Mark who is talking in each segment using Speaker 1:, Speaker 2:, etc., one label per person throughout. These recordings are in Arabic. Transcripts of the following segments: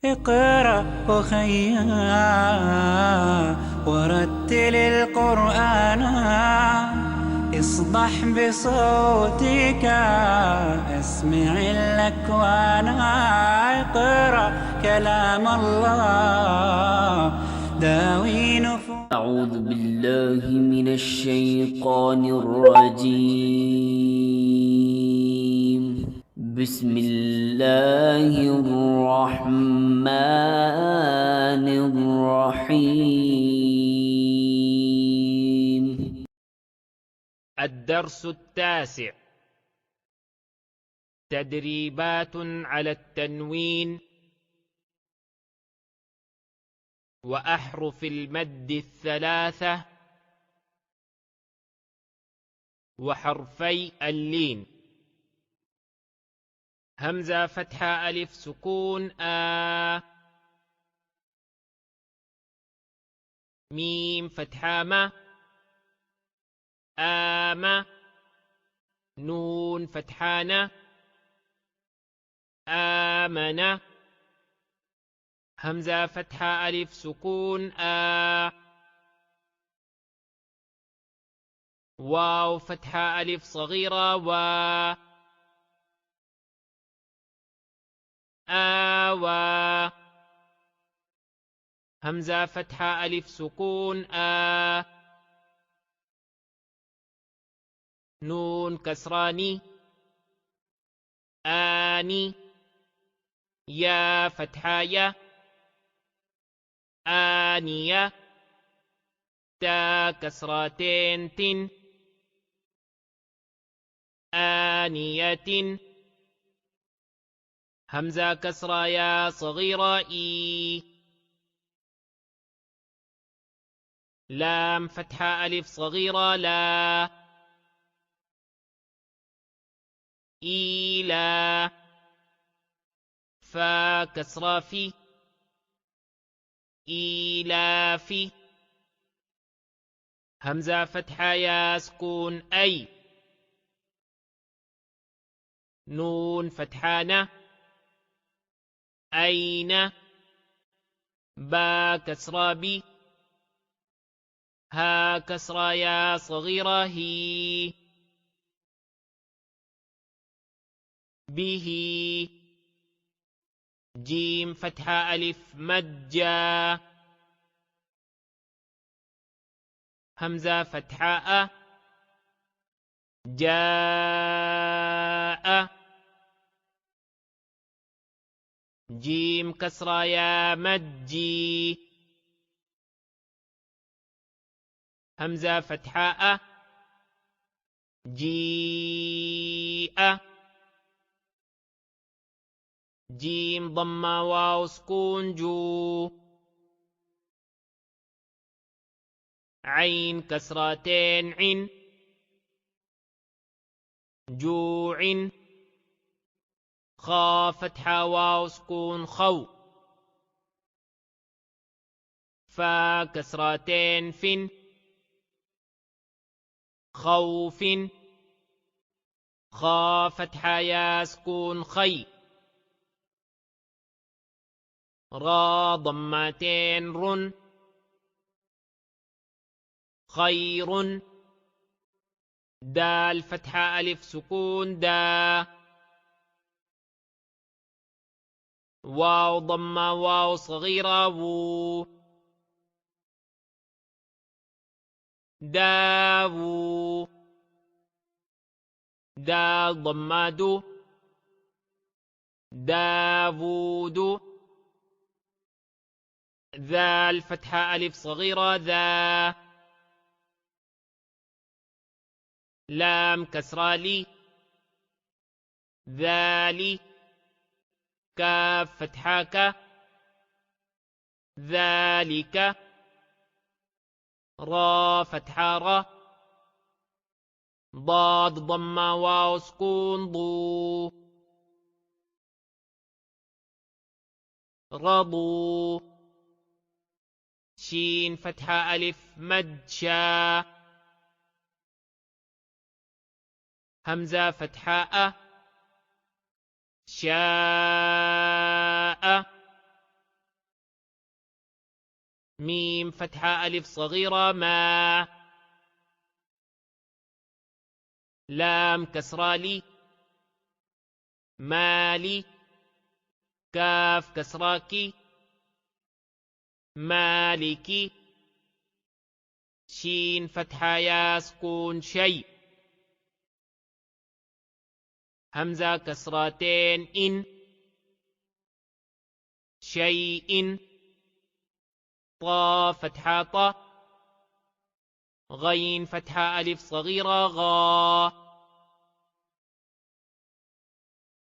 Speaker 1: اقرأ أخيا ورتل القرآن، اصبح بصوتك اسمع الأكوان. اقرأ كلام الله داوي نفوس.
Speaker 2: أعوذ بالله من الشيطان الرجيم. بسم الله الرحمن الرحيم.
Speaker 3: الدرس التاسع: تدريبات على التنوين وأحرف المد الثلاثة وحرفي اللين. همزة فتحة ألف سكون آ، ميم فتحة ما آما، نون فتحانة آمنة، همزة فتحة ألف سكون آ، واو فتحة ألف صغيرة و، آوى، همزة فتحة ألف سكون آ، نون كسراني آني، يا فتحة يا آنية، تا كسرتين تن آنية، همزة كسرة يا صغيرة إي، لام فتحة ألف صغيرة لا، إيلا، فا كسرة في إيلافي، همزة فتحة يا سكون أي، نون فتحانة أين، با كسرة بي، ها كسرة يا صغيرة هي، به، جيم فتحة ألف مجا، همزة فتحة أ، جاء، جيم كسرة يا مجي، همزة فتحة أ، جيء، جيم ضمة واو سكون جو، عين كسرتين عن، جوع، خا فتحة واو سكون خو، فا كسرتين فن، خوف، خا فتحة يا سكون خي، را ضمتين رن، خير، دال فتحة ألف سكون دا، واو ضمة واو صغيرة وو، داوو، دال ضمة دو، داوود، ذال فتحة ألف صغيرة ذا، لام كسرة لي، ذالي، كاف فتحة ك، ذلك، را فتحة را، ضاد ضمة واو سكون ضو، رضو، شين فتحة ألف مد شا، همزة فتحة أ، شاء، ميم فتحة ألف صغيرة ما. لام كسرة لي مالي. كاف كسراكي مالكي. شين فتحة يا سكون شيء. همزة كسرتين إن شيء. طا فتحة طا. غين فتحة ألف صغيرة غا.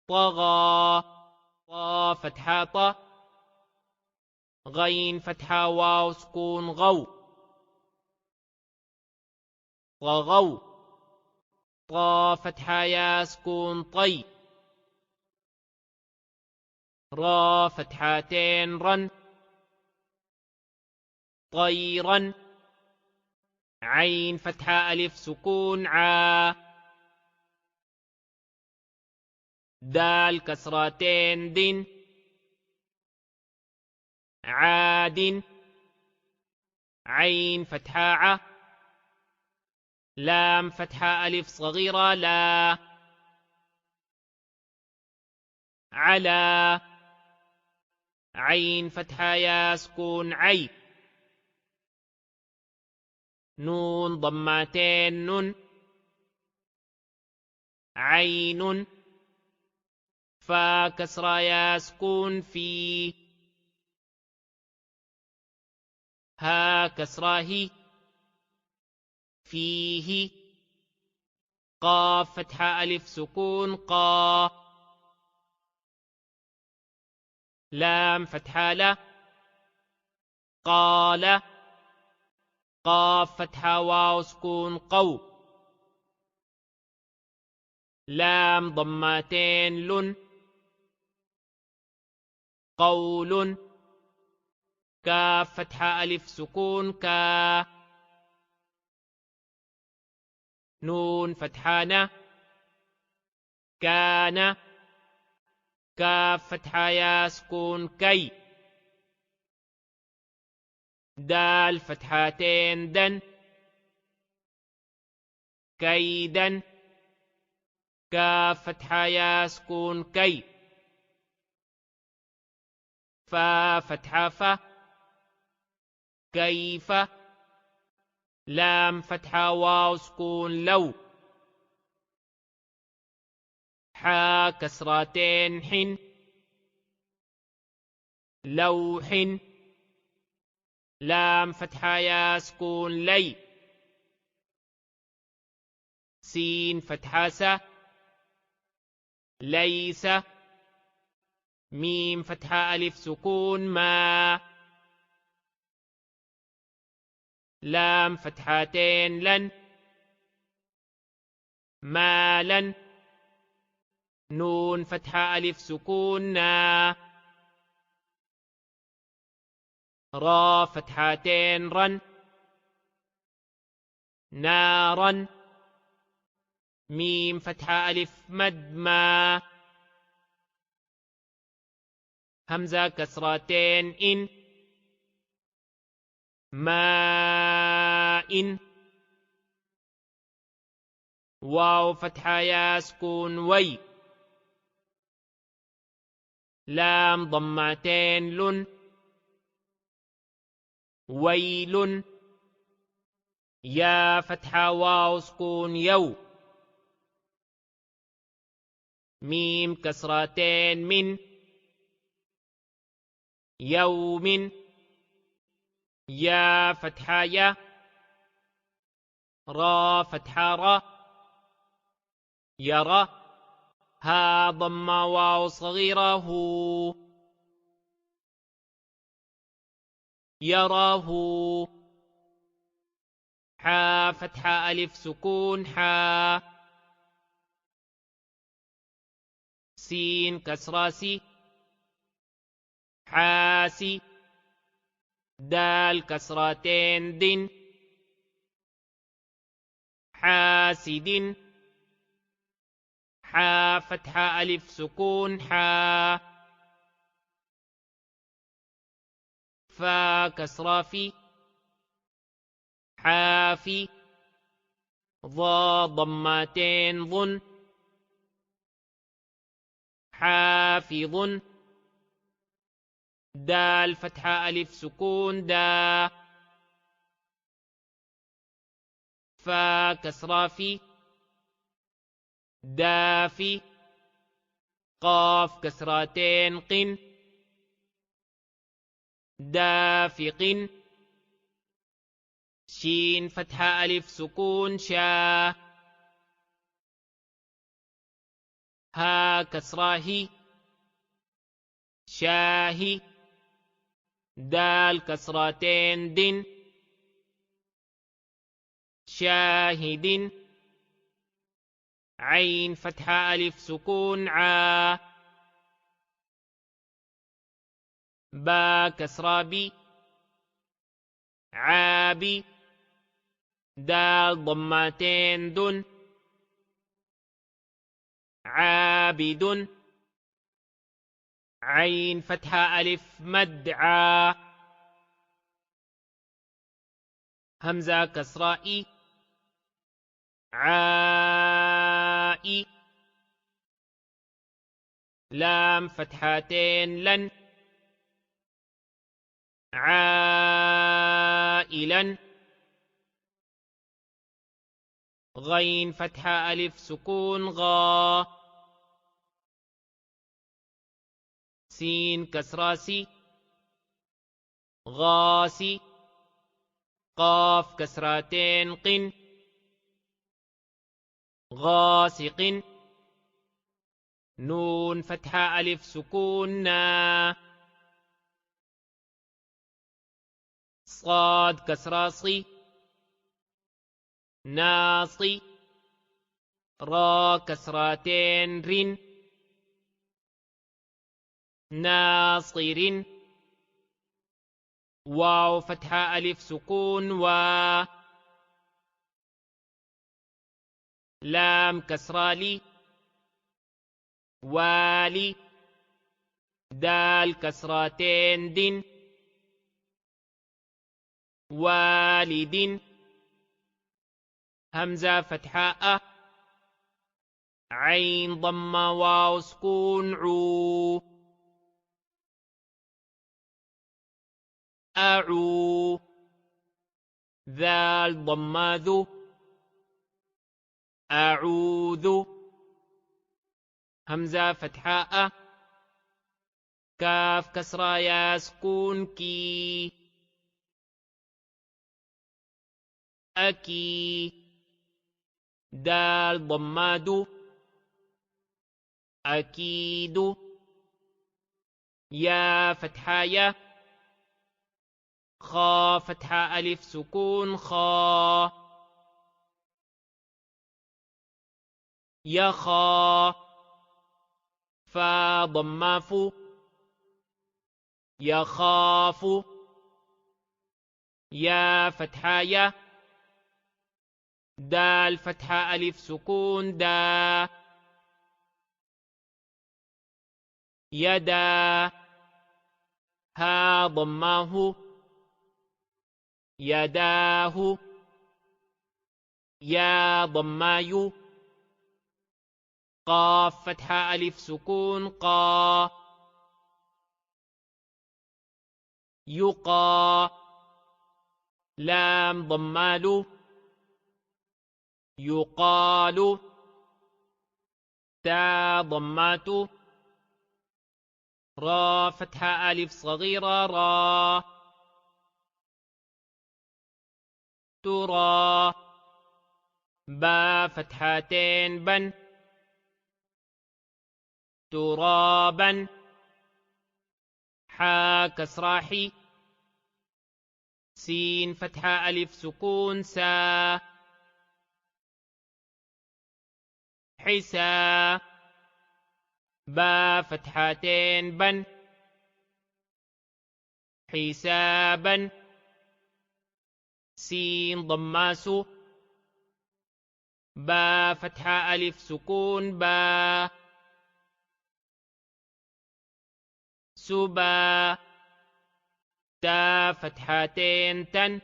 Speaker 3: طغى. طا فتحة طا. غين فتحة واو سكون غو. طغوا. طا فتحة يا سكون طي. را فتحتين رن طيرا. عين فتحة ألف سكون عا. دال كسرتين دن عاد. عين فتحة ع. لام فتحة ألف صغيرة لا. على. عين فتحة يا سكون عي. نون ضمتين نن عين. فا كسرة يا سكون في. ها كسرة هي فيه. قاف فتحة ألف سكون قا. لام فتحة لا. قال. قاف فتحة واو سكون قو. لام ضمتين لن قول. كاف فتحة ألف سكون كا. نون فتحانة كان. كاف فتحة يا سكون كي. دال فتحتين دن كيدا. كاف فتحة يا سكون كي. فا فتحة فا كيف. لام فتحة واو سكون لو. حا كسرتين حن لوح. لام فتحة يا سكون لي. سين فتحة س ليس. ميم فتحة ألف سكون ما. لام فتحتين لن مالا. نون فتحة ألف سكون نا. را فتحتين رن نارا. ميم فتحة ألف مد ما. همزة كسرتين إن ماء. واو فتحة يا سكون وي. لام ضمتين لن ويل. يا فتحة واو سكون يو. ميم كسرتين من يوم. يا فتحة يا. را فتحة را يرى. ها ضم واو صغيرة هو يراه. حا فتحة ألف سكون حا. سين كسرة سي حاسي. دال كسرتين دن حاسد. حا فتحة ألف سكون حا. فا كسرة في حافي ضا ضمتين ظن حافظ دال فتحة ألف سكون دا فا كسرة في دافي قاف كسرتين قن دافق شين فتحة ألف سكون شا ها كسره شاهي دال كسرتين دن شاهد عين فتحة ألف سكون عا با كسرة بي عابي دال ضمتين دن عابد عين فتحة ألف مد عا همزة كسرة إي عائي لام فتحتين لن عائلا غين فتحة ألف سكون غا سين كسرة سي غاسي قاف كسرتين قن غاسق نون فتحة ألف سكون نا صاد كسرة صي ناصي را كسرتين رن ناصر واو فتحة ألف سكون وا لام كسرة لي والي دال كسرتين دن والد همزة فتحة أ عين ضمة واو سكون عو أعو ذال ضمة ذو أعوذ همزة فتحة أ كاف كسرة يا سكون كي أكي دال ضماد أكيد يا فتحة يا خا فتحة ألف سكون خا يخا فا ضماف يخاف يا فتحة يا دال فتحة ألف سكون دا يدا ها ضماه يداه يا ضماي قاف فتحة ألف سكون قا يقى لام ضمال يقال تا ضمات را فتحة ألف صغيرة را ترى با فتحتين بن ترابا حا كسراحي سين فتحة ألف سكون سا حسا با فتحتين بن حسابا سين ضماس با فتحة ألف سكون با سبا تا فتحتين تن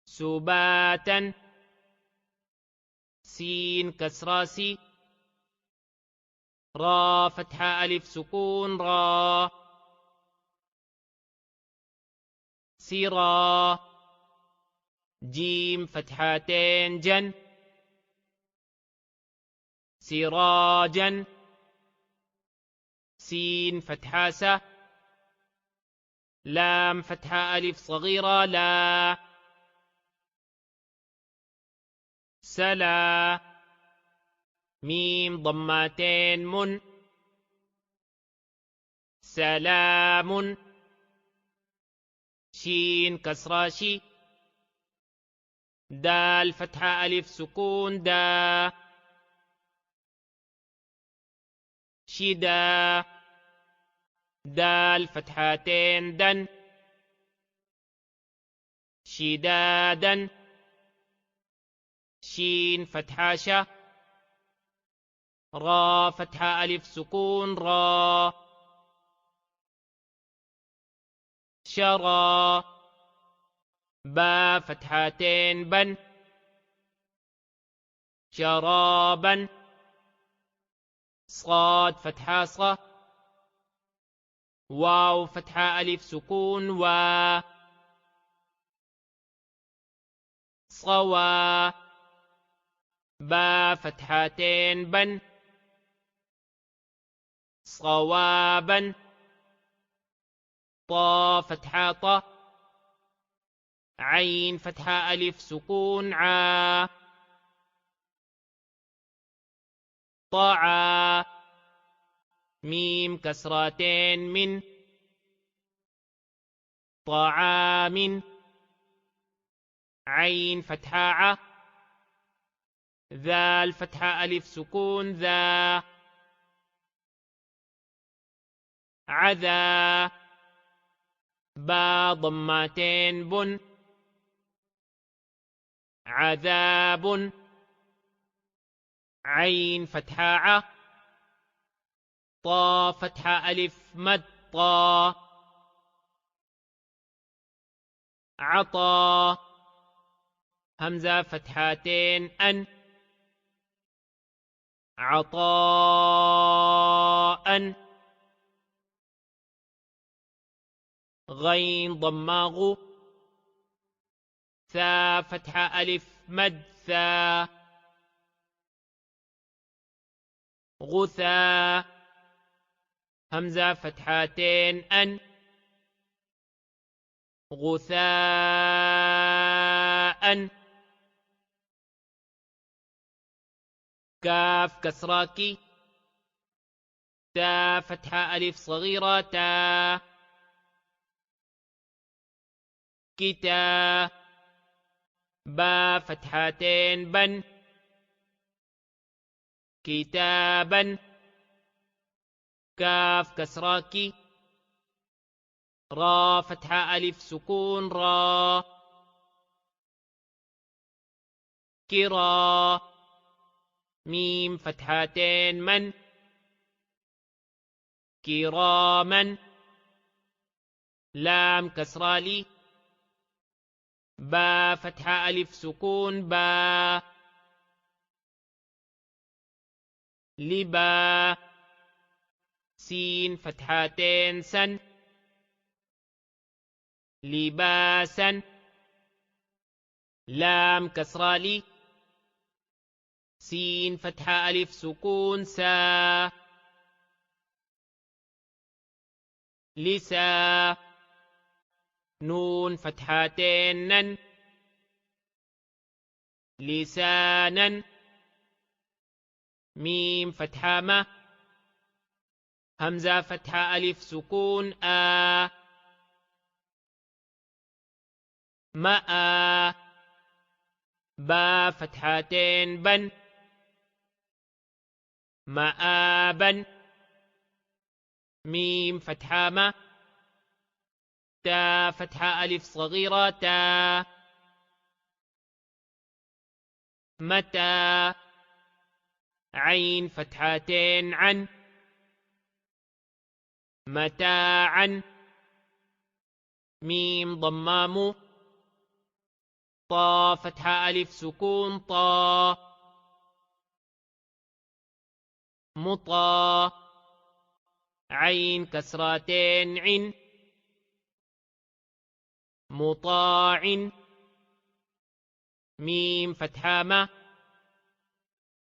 Speaker 3: سباتا سين كسرة سي را فتحة ألف سكون را سيرا جيم فتحتين جن سراجا سين فتحة س لام فتحة ألف صغيرة لا سلا ميم ضمتين من سلام شين كسرة شي دال فتحة ألف سكون دا شدا دال فتحتين دن شدادا شين فتحة شا را فتحة ألف سكون را شرا با فتحتين بن شرابا صاد فتحة صا واو فتحة ألف سكون و صوا با فتحتين بن صوابا طا فتحة طا عين فتحة ألف سكون عا طاعا ميم كسرتين من طعام عين فتحة ع ذال فتحة ألف سكون ذا عذا با ضمتين بن عذاب عين فتحة ع طا فتحة ألف مد طا عطا همزة فتحتين أن عطاء غين ضماغ ثا فتحة ألف مد ثا غثا همزة فتحتين أن غثاء كاف كسراكي تا فتحة ألف صغيرة تا كتا با فتحتين بن كتابا كاف كسراكي را فتحة ألف سكون را كرا ميم فتحتين من كراما لام كسرالي با فتحة ألف سكون با لبا سين فتحتين سن لباسا لام كسرالي سين فتحة ألف سكون سا لسا نون فتحتين نن لسانا ميم فتحة ما همزة فتحة ألف سكون آ ماء با فتحتين بن مآبا ميم فتحة ما تا فتحة ألف صغيرة تا متى عين فتحتين عن متاعا ميم ضمام طا فتحة ألف سكون طا مطا عين كسرتين عن مطاع ميم فتحة ما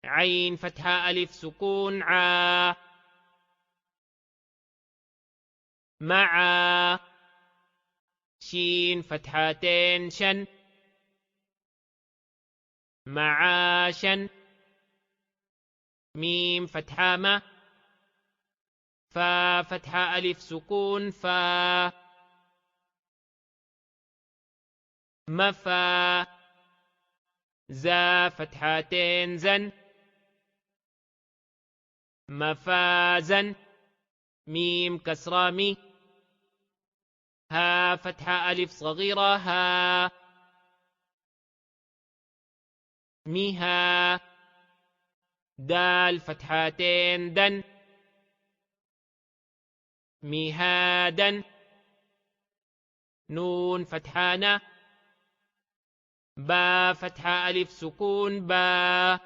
Speaker 3: عين فتحة ألف سكون عا مع شين فتحتين شن معاشا ميم فتحة ما فا فتحة ألف سكون فا مفا زا فتحتين زن مفازا ميم كسرة مي ها فتحة ألف صغيرة ها ميها دال فتحتين دن مهادا نون فتحانا با فتحة ألف سكون با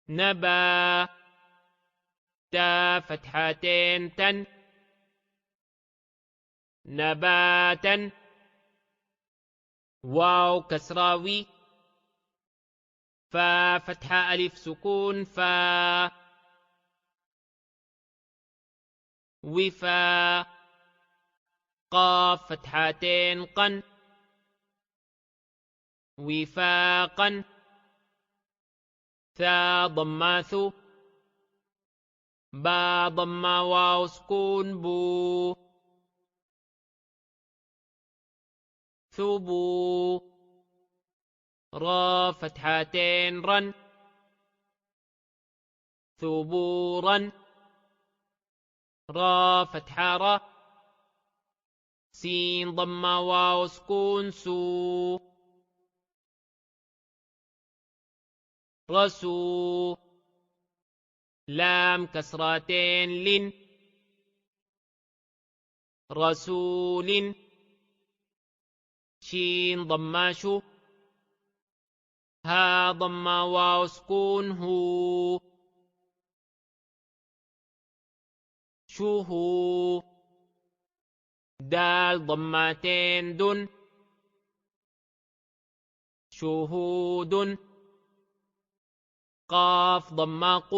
Speaker 3: نبا تا فتحتين تن نباتا واو كسراوي فا فتحة ألف سكون فا وفا قاف فتحتين قن وفاقا ثا ضماث با ضما واو سكون بو ثبو را فتحتين رن ثبورا را فتحة را سين ضما واو سكون سو رسو لام كسرتين لن رسول شين ضماشو ها ضما واو سكون هو شوهو دال ضمتين دن شهود قاف ضماق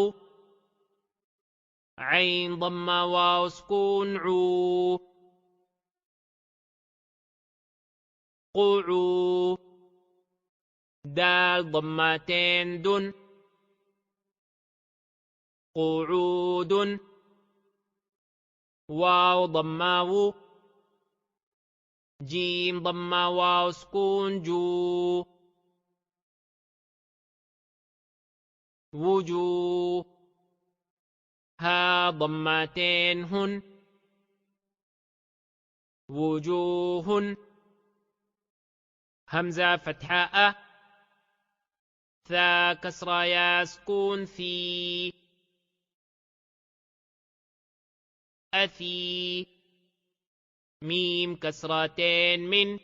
Speaker 3: عين ضما واو سكون عو قعو دال ضمتين دن قعود واو ضماو جيم ضما واو سكون جو وجوه ها ضمتين هن وجوه همزة فتحاء ثا كسرة يا سكون في أثي ميم كسرتين من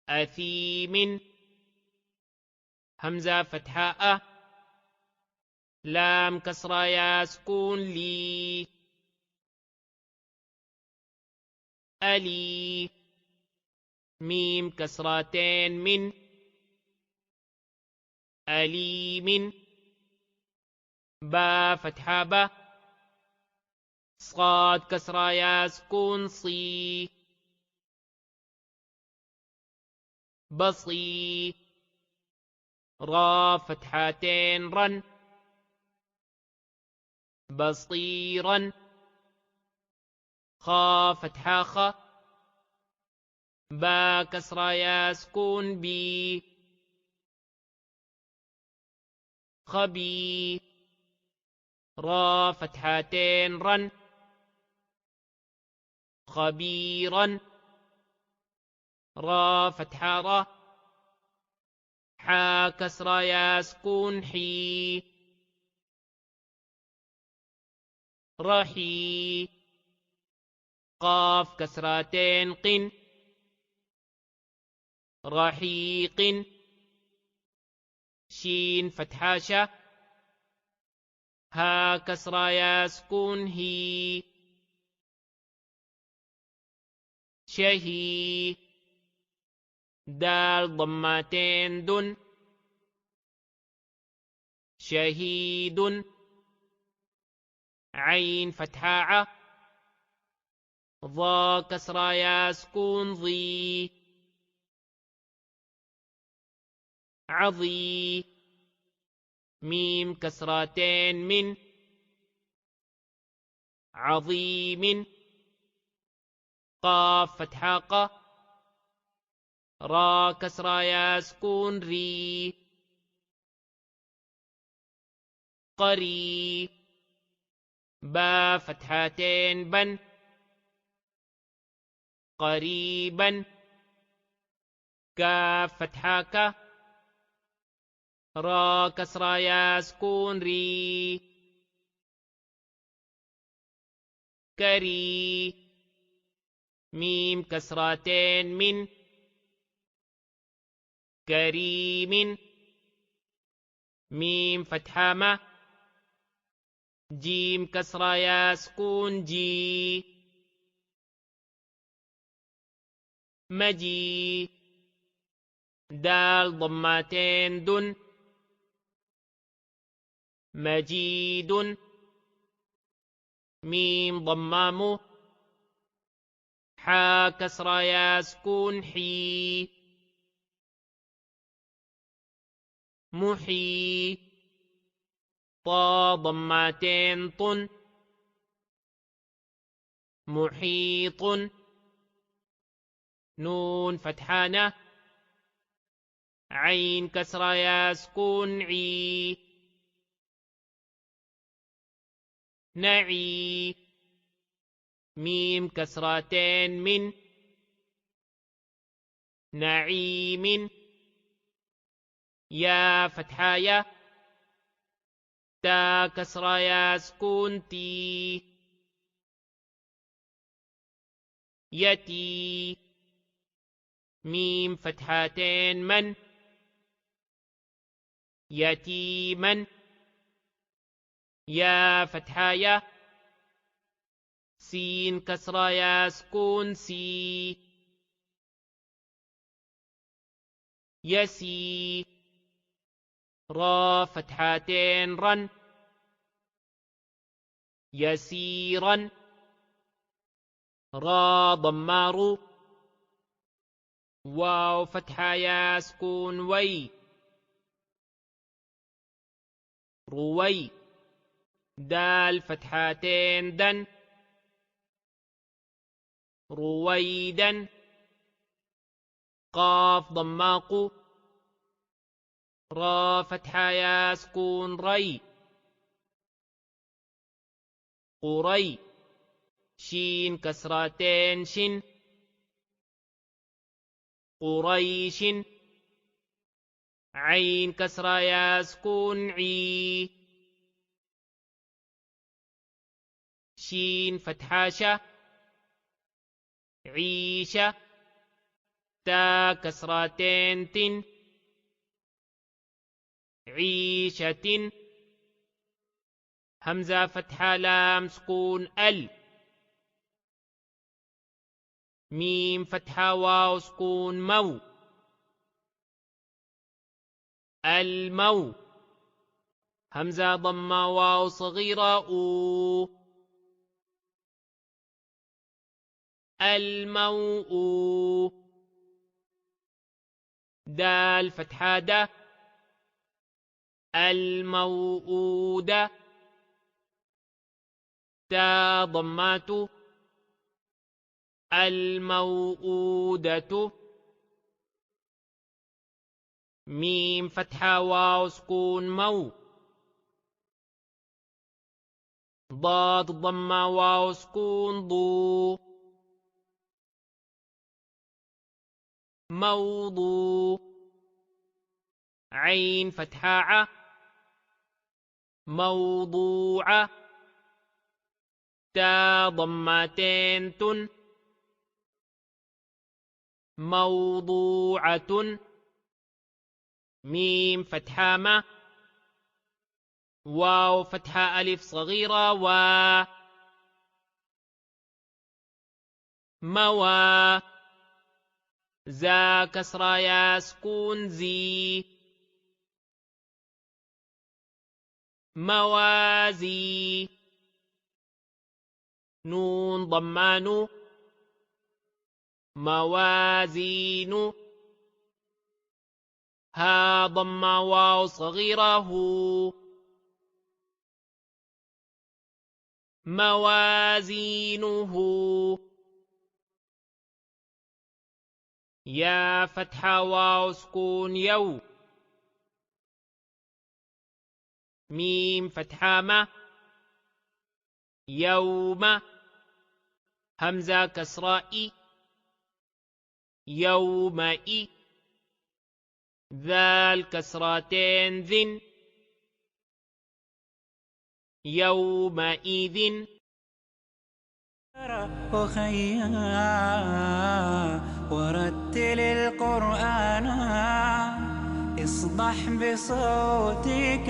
Speaker 3: أثيم همزة فتحاء لام كسرة يا سكون لي ألي ميم كسرتين من أليم با فتحة با صاد كسرة يا سكون صي بصي را فتحتين رن بصيرا خا فتحة خ با كسرة يا سكون بي خبي را فتحتين رن خبيرا را فتحة را حا كسرة يا سكون حي رحي قاف كسرتين قن رحيق شين فتحة شا ها كسرة يا سكون هي شهي دال ضمتين دن شهيد عين فتحة ضا كسرة يا سكون ضي عضي ميم كسرتين من عظيم قاف فتحة ق را كسرة يا سكون ري قري با فتحتين بن قريبا كاف فتحة ك را كسرة يا سكون ري كري ميم كسرتين من كريم ميم فتحة ما جيم كسرة يا سكون جي مجي دال ضمتين دن مجيد ميم ضمام حا كسرة يا سكون حي محي طا ضمتين طن محيط نون فتحانة عين كسرة يا سكون عي نعي ميم كسرتين من نعيم يا فتحايا تا كسرة يا سكون تي يتي ميم فتحتين من يتيما يا فتحايا سين كسرة يا سكون سي يسي را فتحتين رن يسيرا را ضمار واو فتحة يا سكون وي روي دال فتحتين دن رويدا قاف ضماق را فتحة يا سكون ري قري شين كسرتين شن قريش عين كسرة يا سكون عي شين فتحة شا عيشة تا كسرتين تن عيشة همزة فتحة لام سكون ال ميم فتحة واو سكون مو المو همزة ضمة واو صغيرة أو الموء دال فتحة دا الموءودة تا ضمات الموءودة ميم فتحة واو سكون مو ضاد ضمة واو سكون ضو موضوع عين فتحة ع موضوعة تا ضمتين تن موضوعة ميم فتحة ما واو فتحة ألف صغيرة و موا زا كسرة يا سكون زي موازي نون ضمان موازين ها ضم واو صغيرة هو موازينه يا فتحة واو سكون يو ميم فتحة ما يوم همزة كسرة إي يومئ ذال كسرتين ذن يومئذ
Speaker 1: أخيا ورتل القرآن اصدح بصوتك